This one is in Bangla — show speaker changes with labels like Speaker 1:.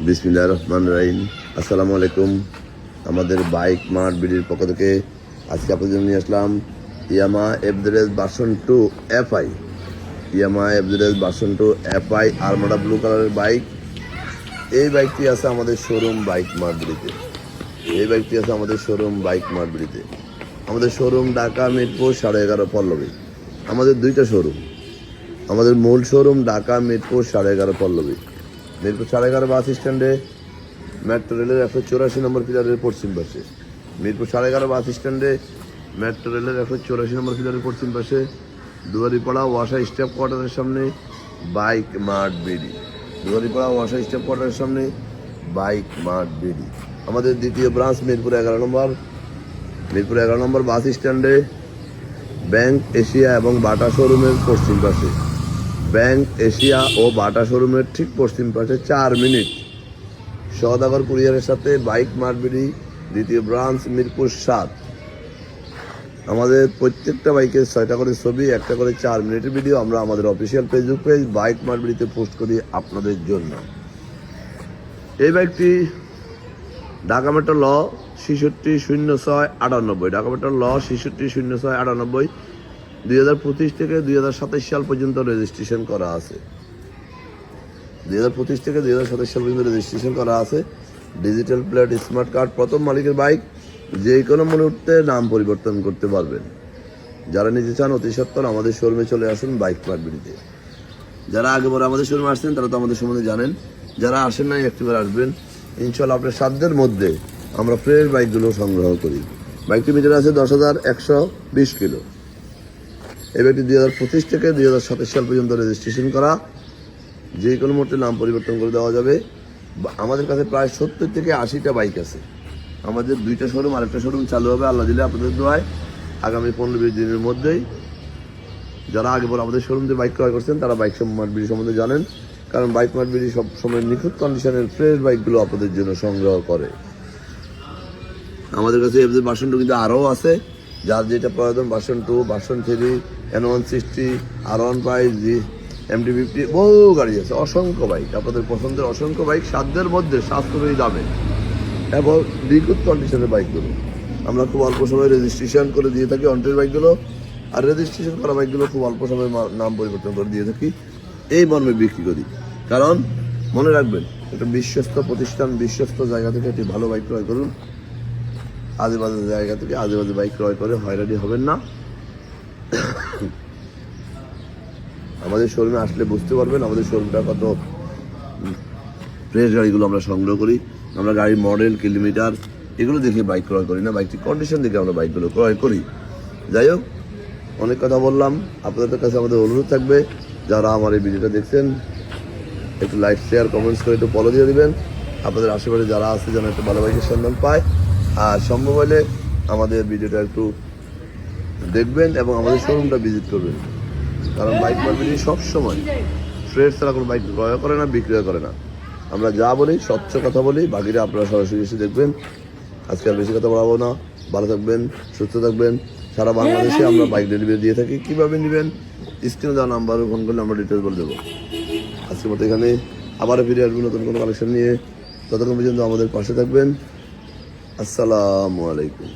Speaker 1: বিসমিল্লাহির রহমানির রহিম। আসসালামু আলাইকুম। আমাদের বাইক মার্ট বিডির পক্ষ থেকে আজকে আপনাদের জন্য নিয়ে আসলাম Yamaha FZ version 2 FI. Yamaha FZ version 2 FI Armada blue কালারের বাইক। এই বাইকটি আছে আমাদের শোরুম বাইক মার্ট বিডিতে। আমাদের শোরুম ঢাকা মিরপুর 11.5 পল্লবী। আমাদের দুইটা শোরুম। আমাদের মূল শোরুম ঢাকা মিরপুর 11.5 পল্লবী। মিরপুর 11.5 বাস স্ট্যান্ডে মেট্রো রেলের 184 নম্বর পিলারের পশ্চিম পাশে। মিরপুর 11.5 বাস স্ট্যান্ডে মেট্রো রেলের 184 নম্বর পিলারের পশ্চিম পাশে দুয়ারিপাড়া ওয়াসা স্টাফ কোয়ার্টারের সামনে বাইক মার্ট বিডি। আমাদের দ্বিতীয় ব্রাঞ্চ মিরপুর 11 নম্বর বাস স্ট্যান্ডে ব্যাংক এশিয়া এবং বাটা শোরুমের পশ্চিম পাশে। ব্যাংক এশিয়া ও বাটা শোরুমের ঠিক পশ্চিম পাশে 4 মিনিট সওদাগর কুরিয়ারের সাথে বাইক মার্ট বিডি দ্বিতীয় ব্রাঞ্চ মিরপুর 7। আমাদের প্রত্যেকটা বাইকের 6টা করে ছবি, 1টা করে 4 মিনিটের ভিডিও আমরা আমাদের official Facebook page bike mart বিডিতে পোস্ট করি আপনাদের জন্য। এই বাইকটি ঢাকা মেট্রো ল 660698, ঢাকা মেট্রো ল 660698 2025 থেকে 2027 সাল পর্যন্ত রেজিস্ট্রেশন করা আছে। 2025 থেকে 2027 সাল পর্যন্ত রেজিস্ট্রেশন করা আছে। ডিজিটাল প্লেট, স্মার্ট কার্ড, প্রথম মালিকের বাইক। যে কোনো মুহূর্তে নাম পরিবর্তন করতে পারবেন। যারা নিতে চান অতি সত্বর আমাদের শোরুমে চলে আসুন বাইক মার্ট বিডিতে। যারা আগে পরে আমাদের শোরুমে আসছেন তারা তো আমাদের সম্বন্ধে জানেন, যারা আসেন নাই একটিবার আসবেন। ইনশাল্লাহ আপনার সাধ্যের মধ্যে আমরা ফ্রেশ বাইকগুলো সংগ্রহ করি। বাইকটির ভিতরে আছে 10,120 কিলো। এই বাইকটি 2025 থেকে 2027 সাল পর্যন্ত রেজিস্ট্রেশন করা। যে কোনো মুহূর্তে নাম পরিবর্তন করে দেওয়া যাবে। আমাদের কাছে প্রায় 70 থেকে 80টা বাইক আছে। আমাদের 2টা শোরুম, আরেকটা শোরুম চালু হবে আল্লাহ দিলে আপনাদের দোয়ায় আগামী 15-20 দিনের মধ্যেই। যারা আগে পর আমাদের শোরুম থেকে বাইক ক্রয় করছেন তারা বাইক মার্ট বিডি সম্বন্ধে জানেন, কারণ বাইক মার্ট বিডি সবসময় নিখুঁত কন্ডিশনের ফ্রেশ বাইকগুলো আপনাদের জন্য সংগ্রহ করে। আমাদের কাছে এফজেড ভার্সন 2 কিন্তু আরও আছে। যার যেটা প্রয়োজন, version 2, version 3, N160, R15, MT50, বহু গাড়ি আছে, অসংখ্য বাইক। আপনাদের পছন্দের অসংখ্য বাইক, সাধ্যের মধ্যে, স্বাস্থ্যকরী দামে এবং নিখুঁত কন্ডিশনের বাইকগুলো আমরা খুব অল্প সময়ে রেজিস্ট্রেশন করে দিয়ে থাকি অন্টের বাইকগুলো। আর রেজিস্ট্রেশন করা বাইকগুলো খুব অল্প সময়ে নাম পরিবর্তন করে দিয়ে থাকি, এই মর্মে বিক্রি করি। কারণ মনে রাখবেন, একটা বিশ্বস্ত প্রতিষ্ঠান, বিশ্বস্ত জায়গা থেকে একটি ভালো বাইক ক্রয় করুন। আজেবাজে জায়গা থেকে আজেবাজে বাইক ক্রয় করে হয়রানি হবেন না। আমাদের শোরুমে আসলে বুঝতে পারবেন আমাদের শোরুমটা কত ফ্রেশ গাড়িগুলো আমরা সংগ্রহ করি। আমরা গাড়ির মডেল, কিলোমিটার এগুলো দেখে বাইক ক্রয় করি না, বাইকটির কন্ডিশন দেখে আমরা বাইকগুলো ক্রয় করি। যাই হোক, অনেক কথা বললাম। আপনাদের কাছে আমাদের অনুরোধ থাকবে, যারা আমার এই ভিডিওটা দেখছেন একটু লাইক, শেয়ার, কমেন্টস করে একটু ফলো দিয়ে দেবেন। আপনাদের আশেপাশে যারা আছে যেন একটু ভালো বাইকের সন্ধান পায়। আর সম্ভব হলে আমাদের ভিডিওটা একটু দেখবেন এবং আমাদের শোরুমটা ভিজিট করবেন। কারণ বাইক মার্ট বিডি সবসময় ফ্রেশ ছাড়া কোনো বাইক ক্রয় করে না, বিক্রয় করে না। আমরা যা বলি স্বচ্ছ কথা বলি, বাকিরা আপনারা সরাসরি এসে দেখবেন। আজকে আর বেশি কথা বলাবো না। ভালো থাকবেন, সুস্থ থাকবেন। সারা বাংলাদেশে আমরা বাইক ডেলিভারি দিয়ে থাকি। কীভাবে নেবেন, স্ক্রিনে দেওয়া নাম্বারে ফোন করলে আমরা ডিটেলস বলে দেবো। আজকের মতো এখানে আবারও ফিরে আসবেন নতুন কোনো কালেকশন নিয়ে। ততক্ষণ পর্যন্ত আমাদের পাশে থাকবেন। আসসালামু আলাইকুম।